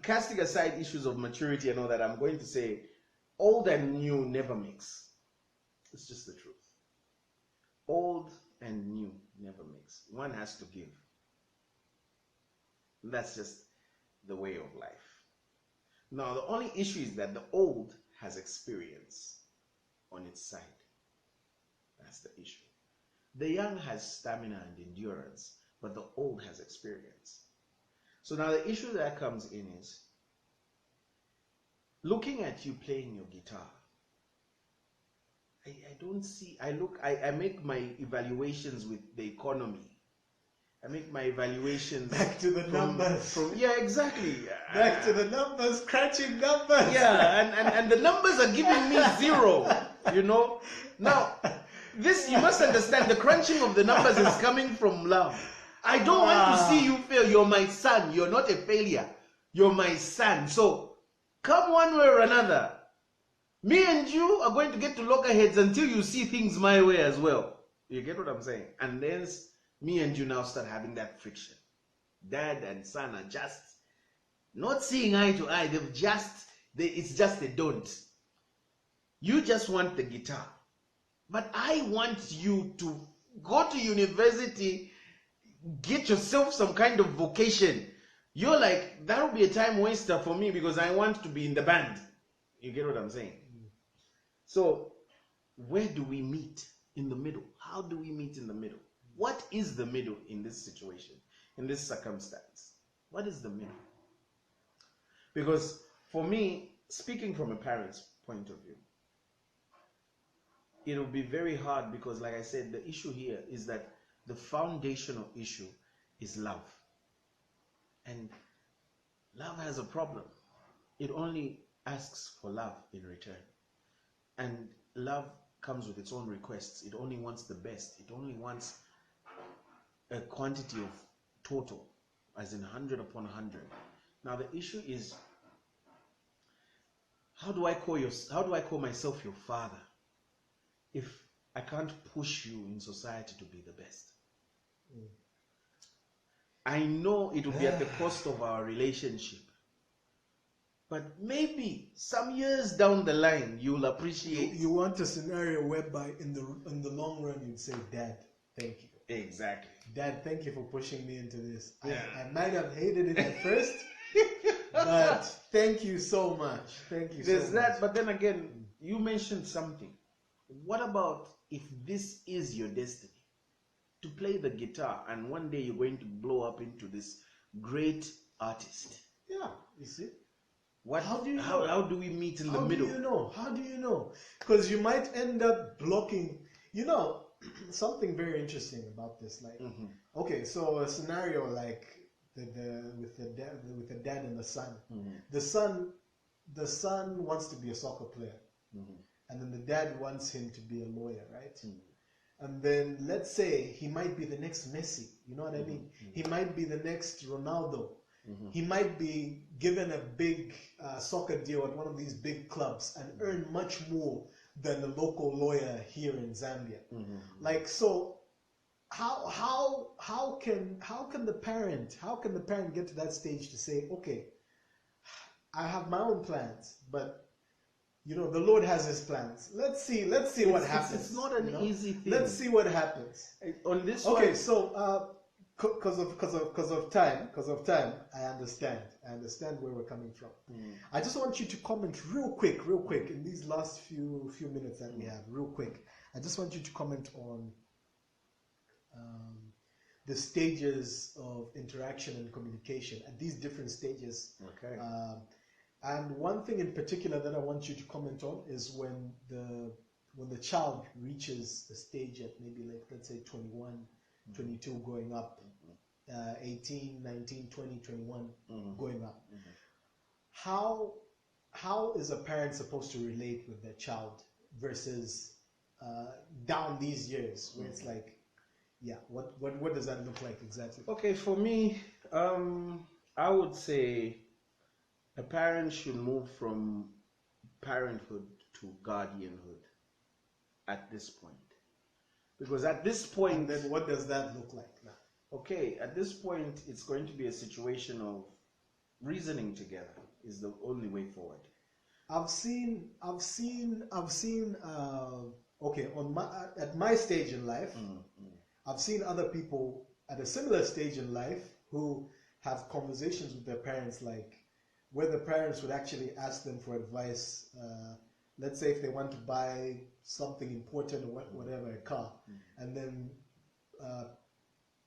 Casting aside issues of maturity and all that, I'm going to say old and new never mix. It's just the truth. Old and new never mix. One has to give. That's just the way of life. Now, the only issue is that the old has experience on its side. That's the issue. The young has stamina and endurance, but the old has experience. So now the issue that comes in is looking at you playing your guitar. I don't see, I make my evaluations with the economy. I make my evaluations back to the numbers. Yeah, exactly. Back to the numbers, crunching numbers. Yeah, and the numbers are giving me 0, you know. Now, this, you must understand, the crunching of the numbers is coming from love. I don't want to see you fail. You're my son. You're not a failure. You're my son. So, come one way or another, me and you are going to get to loggerheads until you see things my way as well. You get what I'm saying? And then me and you now start having that friction. Dad and son are just not seeing eye to eye. It's just they don't. You just want the guitar. But I want you to go to university, get yourself some kind of vocation. You're like, that will be a time waster for me because I want to be in the band. You get what I'm saying? So, where do we meet in the middle? How do we meet in the middle? What is the middle in this situation, in this circumstance? What is the middle? Because for me, speaking from a parent's point of view, it will be very hard because, like I said, the issue here is that the foundational issue is love. And love has a problem. It only asks for love in return. And love comes with its own requests. It only wants the best. It only wants a quantity of total, as in 100 upon 100. Now the issue is, how do I call myself your father if I can't push you in society to be the best? I know it will be at the cost of our relationship, but maybe some years down the line you'll appreciate. You want a scenario whereby in the long run you'd say, Dad, thank you. Exactly. Dad, thank you for pushing me into this. Yeah. I might have hated it at first, but thank you so much. Thank you. There's so that, much. but then again, you mentioned something. What about if this is your destiny? To play the guitar, and one day you're going to blow up into this great artist. Yeah, you see. How do we meet in the middle? How do you know? Because you might end up blocking. You know, something very interesting about this. Like, okay, so a scenario like with the dad and the son. The son wants to be a soccer player, and then the dad wants him to be a lawyer, right? And then let's say he might be the next Messi. You know what I mean? He might be the next Ronaldo. He might be given a big soccer deal at one of these big clubs and earn much more than the local lawyer here in Zambia. Mm-hmm. Like, so how can the parent get to that stage to say, okay, I have my own plans, but you know the Lord has His plans. Let's see what happens. It's not an easy thing. Let's see what happens. On this Okay, one, so because of time, I understand where we're coming from. I just want you to comment real quick in these last few minutes that we have, real quick. I just want you to comment on the stages of interaction and communication at these different stages. Okay. And one thing in particular that I want you to comment on is when the child reaches a stage at maybe, like, let's say 21, 22 going up, 18, 19, 20, 21 going up. How is a parent supposed to relate with their child versus down these years where it's like, yeah, what does that look like exactly? Okay, for me, I would say a parent should move from parenthood to guardianhood at this point. Because at this point... And then what does that look like now? Okay, at this point, it's going to be a situation of reasoning together is the only way forward. I've seen okay, at my stage in life, I've seen other people at a similar stage in life who have conversations with their parents, like where the parents would actually ask them for advice. Let's say if they want to buy something important or whatever, a car, and then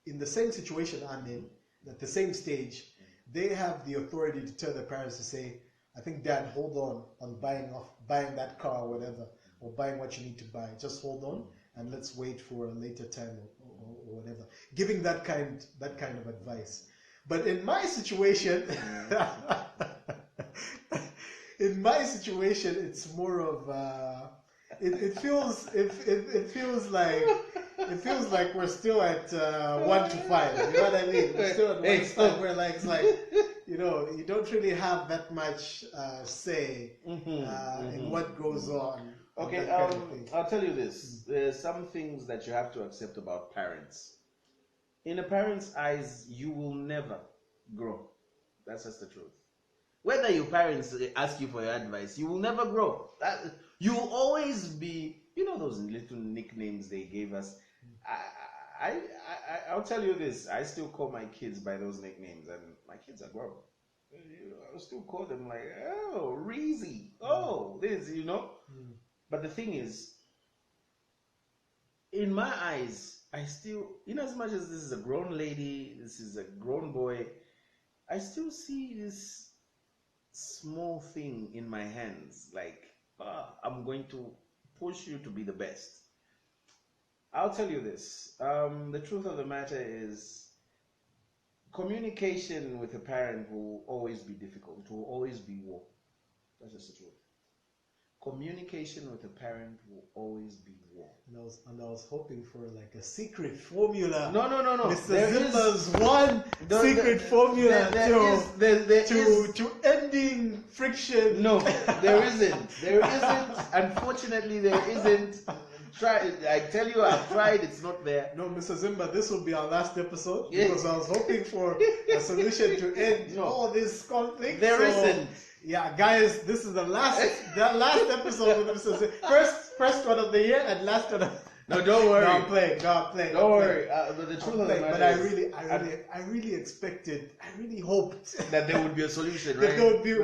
in the same situation I'm in, at the same stage, they have the authority to tell their parents to say, I think, Dad, hold on buying that car or whatever, or buying what you need to buy. Just hold on and let's wait for a later time or whatever. Giving that kind of advice. But in my situation, it's more of it feels like we're still at 1 to 5. You know what I mean? We're still at 1 to 5. Where like it's like, you know, you don't really have that much say in what goes on. Okay, I'll tell you this. There's some things that you have to accept about parents. In a parent's eyes, you will never grow. That's just the truth. Whether your parents ask you for your advice, you will never grow. You will always be, you know, those little nicknames they gave us. I'll tell you this. I still call my kids by those nicknames, and my kids are grown. I still call them like, oh, Reezy, oh, this, you know. But the thing is, in my eyes, I still, in as much as this is a grown lady, this is a grown boy, I still see this small thing in my hands, like, I'm going to push you to be the best. I'll tell you this. The truth of the matter is, communication with a parent will always be difficult. It will always be war. That's just the truth. Communication with a parent will always be war. And I was hoping for like a secret formula. No. Mr. Zimba's one secret formula to ending friction. No, there isn't. There isn't. Unfortunately, there isn't. I tell you, I've tried. It's not there. No, Mr. Zimba, this will be our last episode because I was hoping for a solution to end all this conflict. There isn't. Yeah, guys, this is the last episode with Mr. Zimba. First one of the year and last one of... No, don't worry. No, I'm playing. Don't worry. But the truth of the matter is... But I really expected, I really hoped... that there would be a solution, right? That there would be...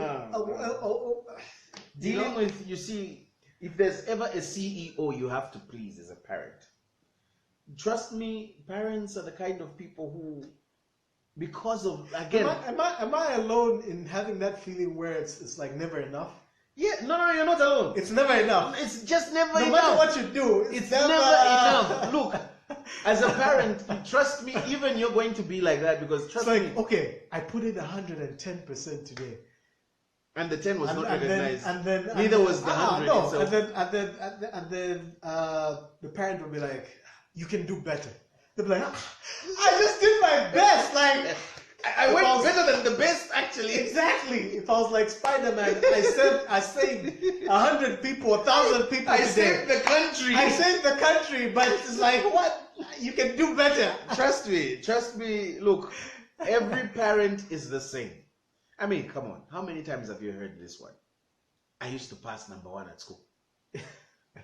Dealing with, you see, if there's ever a CEO you have to please as a parent, trust me, parents are the kind of people who... Because of, again... Am I alone in having that feeling where it's like never enough? Yeah, no, you're not alone. It's never enough. It's just never enough. No matter what you do, it's never enough. Look, as a parent, trust me, even you're going to be like that because trust me. Okay, I put in 110% today. And the 10 was not recognized. Neither was the 100. No. Itself. And then the parent will be like, you can do better. They'll be like, I just did my best. Like, I went better than the best, actually. Exactly. If I was like Spider-Man, I saved 100 people, 1,000 people I today. saved the country. I saved the country, but it's like, what? You can do better. Trust me. Look, every parent is the same. I mean, come on. How many times have you heard this one? I used to pass number 1 at school. Then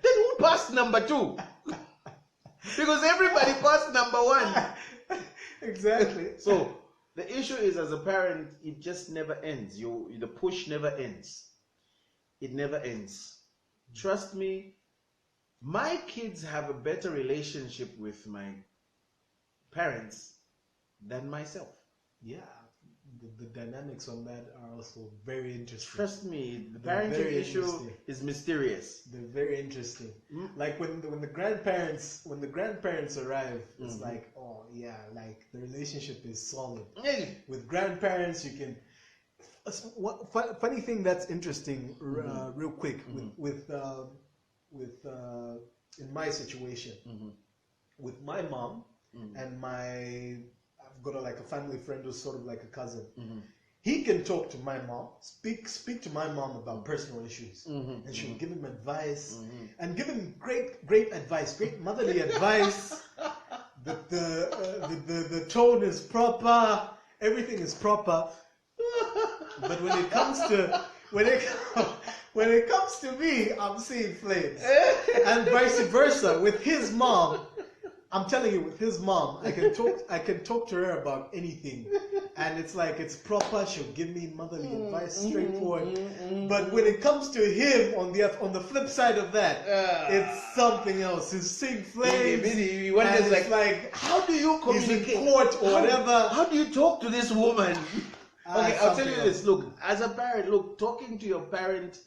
who passed number 2? Because everybody passed number 1. Exactly. So the issue is, as a parent, it just never ends. The push never ends. It never ends. Trust me, my kids have a better relationship with my parents than myself. Yeah. The dynamics on that are also very interesting. Trust me, the parenting issue is mysterious. They're very interesting. Like when the grandparents arrive, it's like, oh yeah, like the relationship is solid. With grandparents, you can. Funny thing that's interesting, real quick, with in my situation, with my mom and I've got a family friend who's sort of like a cousin. He can talk to my mom, speak to my mom about personal issues, and she'll give him advice, and give him great advice, great motherly advice. The tone is proper, everything is proper. But when it comes to me, I'm seeing flames, and vice versa with his mom. I'm telling you, with his mom, I can talk to her about anything, and it's like it's proper. She'll give me motherly advice, straightforward. But when it comes to him, on the flip side of that, it's something else. He's seeing flames, and it's like, how do you communicate? He's in court or whatever. How do you talk to this woman? Okay, I'll tell you this. Look, as a parent, talking to your parent,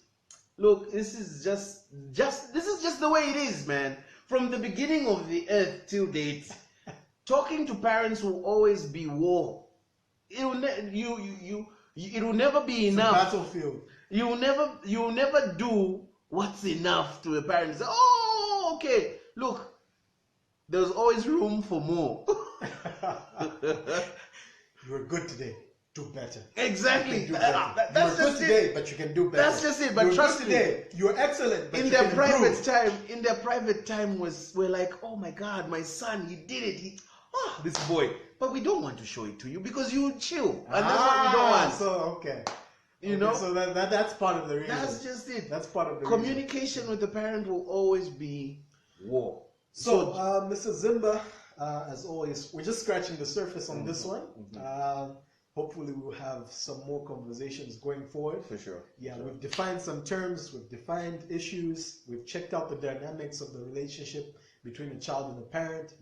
this is just the way it is, man. From the beginning of the earth till date, talking to parents will always be war. It will never be enough. It's a battlefield. You will never do what's enough to a parent. Say, oh, okay. Look, there's always room for more. You were good today. Do better. Exactly. That's just today, but you can do better. That's just it. But trust me, today, you're excellent. But in their private time, we're like, oh my God, my son, he did it. This boy. But we don't want to show it to you because you chill, and that's what we don't want. So okay. You know. So that's part of the reason. That's just it. That's part of the communication with the parent will always be war. So Mr. Zimba, as always, we're just scratching the surface on this one. Hopefully we'll have some more conversations going forward. For sure. Yeah, we've defined some terms, we've defined issues, we've checked out the dynamics of the relationship between a child and a parent.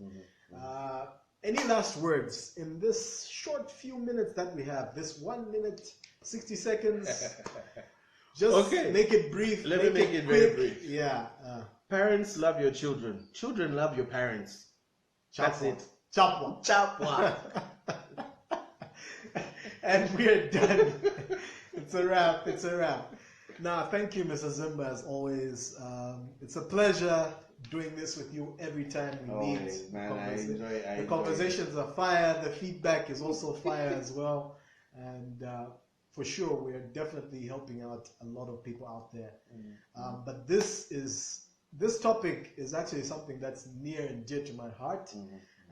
Any last words in this short few minutes that we have, this 1 minute, 60 seconds? Just make it brief. Let me make it very brief. Yeah. Parents, love your children. Children, love your parents. That's it. Chop one. Chop one. And we're done. It's a wrap. Nah, thank you, Mr. Zimba, as always. It's a pleasure doing this with you every time we meet. Man, the conversations are fire. The feedback is also fire as well. And for sure, we're definitely helping out a lot of people out there. But this topic is actually something that's near and dear to my heart.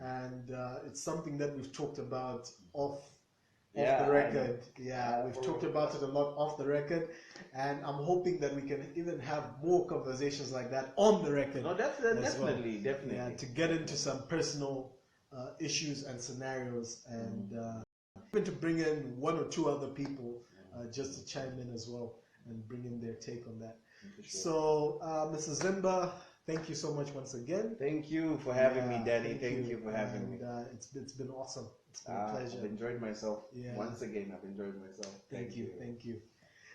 And it's something that we've talked about off the record. Yeah, we've talked about it a lot off the record, and I'm hoping that we can even have more conversations like that on the record. No, definitely. Yeah, to get into some personal issues and scenarios, and even to bring in one or two other people just to chime in as well and bring in their take on that. Sure. So, Mr. Zimba, thank you so much once again. Thank you for having me, Danny. Thank you for having me. It's been awesome. It's been a pleasure. I've enjoyed myself. Once again, I've enjoyed myself. Thank you.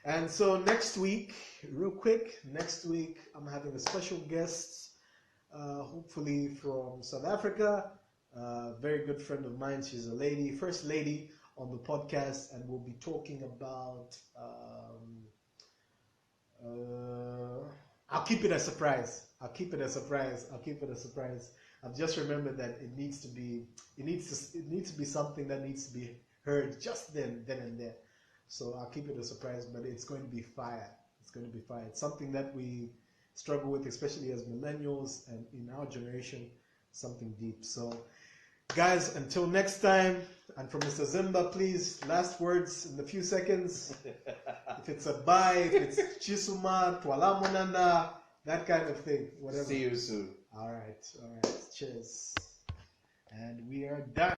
And so next week, real quick, I'm having a special guest, hopefully from South Africa. Very good friend of mine. She's a lady, first lady on the podcast, and we'll be talking about. I'll keep it a surprise. I've just remembered that it needs to be something that needs to be heard just then and there. So I'll keep it a surprise, but it's going to be fire. It's going to be fire. It's something that we struggle with, especially as millennials and in our generation, something deep. So guys, until next time, and from Mr. Zimba, please, last words in a few seconds. If it's a bye, if it's Chisuma, Twala Monanda, that kind of thing, whatever. See you soon. All right. Cheers. And we are done.